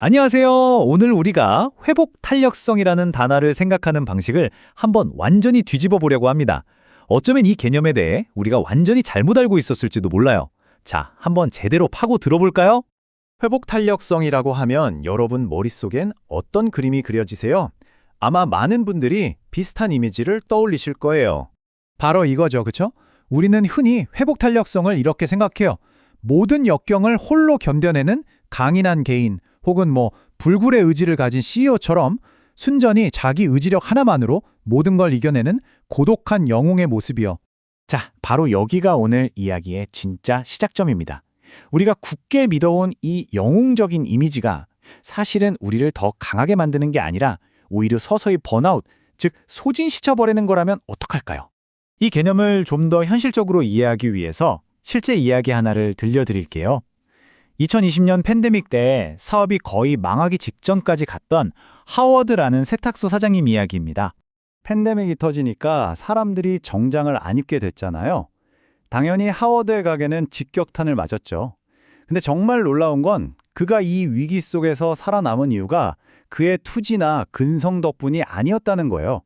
안녕하세요. 오늘 우리가 회복 탄력성이라는 단어를 생각하는 방식을 한번 완전히 뒤집어 보려고 합니다. 어쩌면 이 개념에 대해 우리가 완전히 잘못 알고 있었을지도 몰라요. 자, 한번 제대로 파고 들어볼까요? 회복 탄력성이라고 하면 여러분 머릿속엔 어떤 그림이 그려지세요? 아마 많은 분들이 비슷한 이미지를 떠올리실 거예요. 바로 이거죠, 그쵸? 우리는 흔히 회복 탄력성을 이렇게 생각해요. 모든 역경을 홀로 견뎌내는 강인한 개인, 혹은 불굴의 의지를 가진 CEO처럼 순전히 자기 의지력 하나만으로 모든 걸 이겨내는 고독한 영웅의 모습이요. 자, 바로 여기가 오늘 이야기의 진짜 시작점입니다. 우리가 굳게 믿어온 이 영웅적인 이미지가 사실은 우리를 더 강하게 만드는 게 아니라 오히려 서서히 번아웃, 즉 소진시켜버리는 거라면 어떡할까요? 이 개념을 좀 더 현실적으로 이해하기 위해서 실제 이야기 하나를 들려드릴게요. 2020년 팬데믹 때 사업이 거의 망하기 직전까지 갔던 하워드라는 세탁소 사장님 이야기입니다. 팬데믹이 터지니까 사람들이 정장을 안 입게 됐잖아요. 당연히 하워드의 가게는 직격탄을 맞았죠. 근데 정말 놀라운 건 그가 이 위기 속에서 살아남은 이유가 그의 투지나 근성 덕분이 아니었다는 거예요.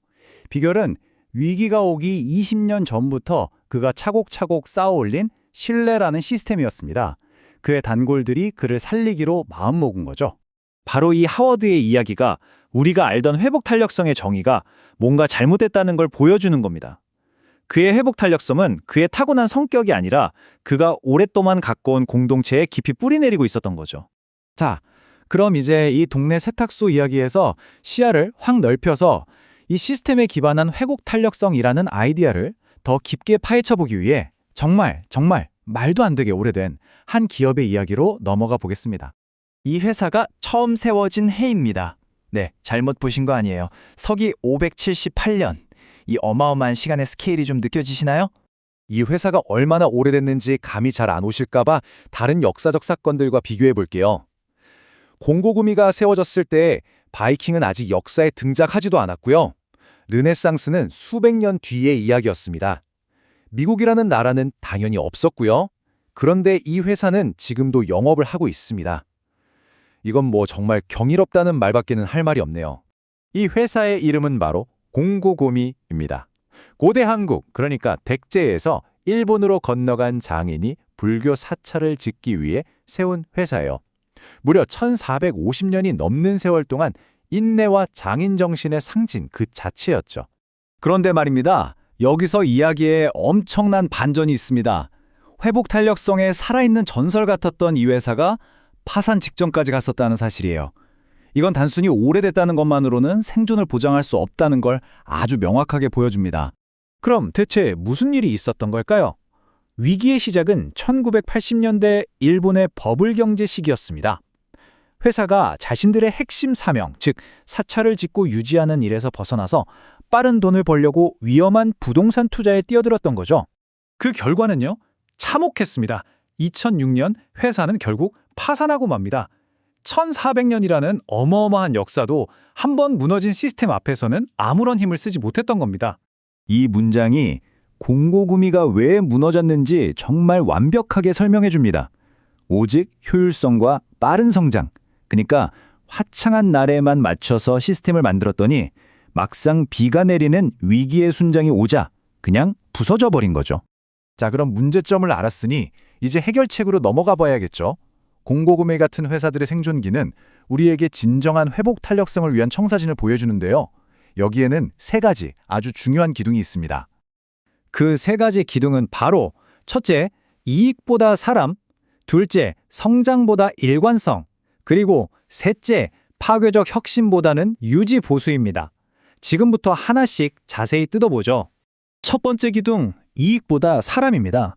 비결은 위기가 오기 20년 전부터 그가 차곡차곡 쌓아올린 신뢰라는 시스템이었습니다. 그의 단골들이 그를 살리기로 마음먹은 거죠. 바로 이 하워드의 이야기가 우리가 알던 회복 탄력성의 정의가 뭔가 잘못됐다는 걸 보여주는 겁니다. 그의 회복 탄력성은 그의 타고난 성격이 아니라 그가 오랫동안 갖고 온 공동체에 깊이 뿌리내리고 있었던 거죠. 자, 그럼 이제 이 동네 세탁소 이야기에서 시야를 확 넓혀서 이 시스템에 기반한 회복 탄력성이라는 아이디어를 더 깊게 파헤쳐보기 위해 정말 말도 안 되게 오래된 한 기업의 이야기로 넘어가 보겠습니다. 이 회사가 처음 세워진 해입니다. 네, 잘못 보신 거 아니에요. 서기 578년. 이 어마어마한 시간의 스케일이 좀 느껴지시나요? 이 회사가 얼마나 오래됐는지 감이 잘 안 오실까봐 다른 역사적 사건들과 비교해 볼게요. 공고구미가 세워졌을 때 바이킹은 아직 역사에 등장하지도 않았고요. 르네상스는 수백 년 뒤의 이야기였습니다. 미국이라는 나라는 당연히 없었고요. 그런데 이 회사는 지금도 영업을 하고 있습니다. 이건 정말 경이롭다는 말밖에는 할 말이 없네요. 이 회사의 이름은 바로 공고고미입니다. 고대 한국, 그러니까 백제에서 일본으로 건너간 장인이 불교 사찰을 짓기 위해 세운 회사예요. 무려 1450년이 넘는 세월 동안 인내와 장인 정신의 상징 그 자체였죠. 그런데 말입니다. 여기서 이야기에 엄청난 반전이 있습니다. 회복 탄력성에 살아있는 전설 같았던 이 회사가 파산 직전까지 갔었다는 사실이에요. 이건 단순히 오래됐다는 것만으로는 생존을 보장할 수 없다는 걸 아주 명확하게 보여줍니다. 그럼 대체 무슨 일이 있었던 걸까요? 위기의 시작은 1980년대 일본의 버블 경제 시기였습니다. 회사가 자신들의 핵심 사명, 즉 사찰을 짓고 유지하는 일에서 벗어나서 빠른 돈을 벌려고 위험한 부동산 투자에 뛰어들었던 거죠. 그 결과는요, 참혹했습니다. 2006년 회사는 결국 파산하고 맙니다. 1400년이라는 어마어마한 역사도 한 번 무너진 시스템 앞에서는 아무런 힘을 쓰지 못했던 겁니다. 이 문장이 공고구미가 왜 무너졌는지 정말 완벽하게 설명해 줍니다. 오직 효율성과 빠른 성장, 그러니까 화창한 날에만 맞춰서 시스템을 만들었더니 막상 비가 내리는 위기의 순장이 오자 그냥 부서져 버린 거죠. 자, 그럼 문제점을 알았으니 이제 해결책으로 넘어가 봐야겠죠. 공고구미 같은 회사들의 생존기는 우리에게 진정한 회복 탄력성을 위한 청사진을 보여주는데요. 여기에는 세 가지 아주 중요한 기둥이 있습니다. 그 세 가지 기둥은 바로 첫째, 이익보다 사람, 둘째, 성장보다 일관성, 그리고 셋째, 파괴적 혁신보다는 유지 보수입니다. 지금부터 하나씩 자세히 뜯어보죠. 첫 번째 기둥, 이익보다 사람입니다.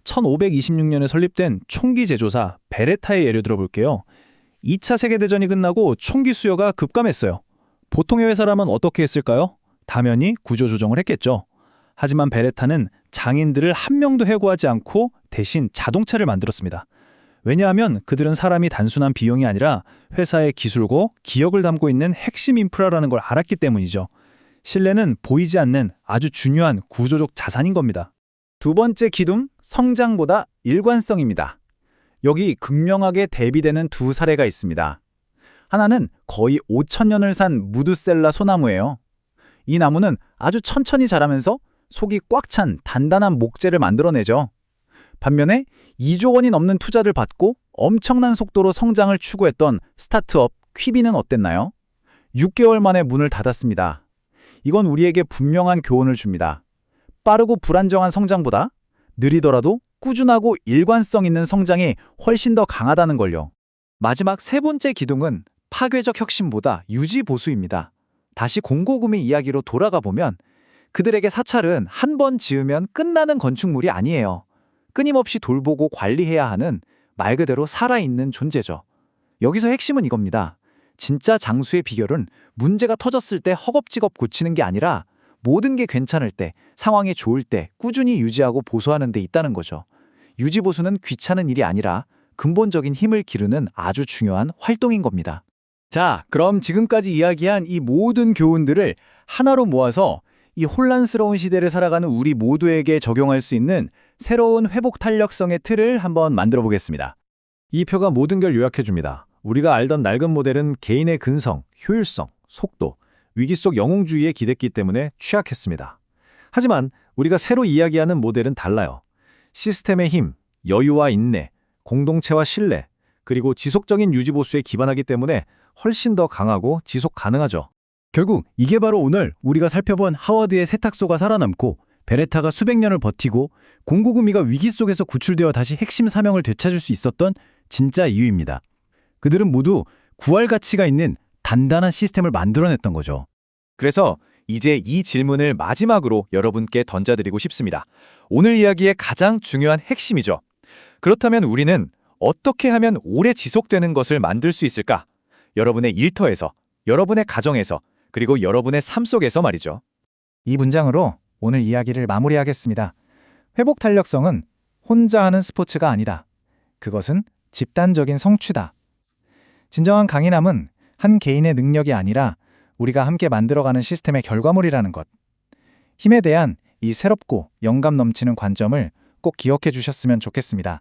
1526년에 설립된 총기 제조사 베레타의 예를 들어볼게요. 2차 세계대전이 끝나고 총기 수요가 급감했어요. 보통의 회사라면 어떻게 했을까요? 당연히 구조조정을 했겠죠. 하지만 베레타는 장인들을 한 명도 해고하지 않고 대신 자동차를 만들었습니다. 왜냐하면 그들은 사람이 단순한 비용이 아니라 회사의 기술고 기억을 담고 있는 핵심 인프라라는 걸 알았기 때문이죠. 신뢰는 보이지 않는 아주 중요한 구조적 자산인 겁니다. 두 번째 기둥, 성장보다 일관성입니다. 여기 극명하게 대비되는 두 사례가 있습니다. 하나는 거의 5,000년을 산 무드셀라 소나무예요. 이 나무는 아주 천천히 자라면서 속이 꽉 찬 단단한 목재를 만들어내죠. 반면에 2조 원이 넘는 투자를 받고 엄청난 속도로 성장을 추구했던 스타트업 퀴비는 어땠나요? 6개월 만에 문을 닫았습니다. 이건 우리에게 분명한 교훈을 줍니다. 빠르고 불안정한 성장보다 느리더라도 꾸준하고 일관성 있는 성장이 훨씬 더 강하다는 걸요. 마지막 세 번째 기둥은 파괴적 혁신보다 유지 보수입니다. 다시 공고구미 이야기로 돌아가 보면 그들에게 사찰은 한 번 지으면 끝나는 건축물이 아니에요. 끊임없이 돌보고 관리해야 하는 말 그대로 살아있는 존재죠. 여기서 핵심은 이겁니다. 진짜 장수의 비결은 문제가 터졌을 때 허겁지겁 고치는 게 아니라 모든 게 괜찮을 때, 상황이 좋을 때 꾸준히 유지하고 보수하는 데 있다는 거죠. 유지 보수는 귀찮은 일이 아니라 근본적인 힘을 기르는 아주 중요한 활동인 겁니다. 자, 그럼 지금까지 이야기한 이 모든 교훈들을 하나로 모아서 이 혼란스러운 시대를 살아가는 우리 모두에게 적용할 수 있는 새로운 회복 탄력성의 틀을 한번 만들어 보겠습니다. 이 표가 모든 걸 요약해 줍니다. 우리가 알던 낡은 모델은 개인의 근성, 효율성, 속도, 위기 속 영웅주의에 기댔기 때문에 취약했습니다. 하지만 우리가 새로 이야기하는 모델은 달라요. 시스템의 힘, 여유와 인내, 공동체와 신뢰, 그리고 지속적인 유지보수에 기반하기 때문에 훨씬 더 강하고 지속 가능하죠. 결국 이게 바로 오늘 우리가 살펴본 하워드의 세탁소가 살아남고 베레타가 수백 년을 버티고 공고구미가 위기 속에서 구출되어 다시 핵심 사명을 되찾을 수 있었던 진짜 이유입니다. 그들은 모두 구할 가치가 있는 단단한 시스템을 만들어냈던 거죠. 그래서 이제 이 질문을 마지막으로 여러분께 던져드리고 싶습니다. 오늘 이야기의 가장 중요한 핵심이죠. 그렇다면 우리는 어떻게 하면 오래 지속되는 것을 만들 수 있을까? 여러분의 일터에서, 여러분의 가정에서, 그리고 여러분의 삶 속에서 말이죠. 이 문장으로 오늘 이야기를 마무리하겠습니다. 회복 탄력성은 혼자 하는 스포츠가 아니다. 그것은 집단적인 성취다. 진정한 강인함은 한 개인의 능력이 아니라 우리가 함께 만들어가는 시스템의 결과물이라는 것. 힘에 대한 이 새롭고 영감 넘치는 관점을 꼭 기억해 주셨으면 좋겠습니다.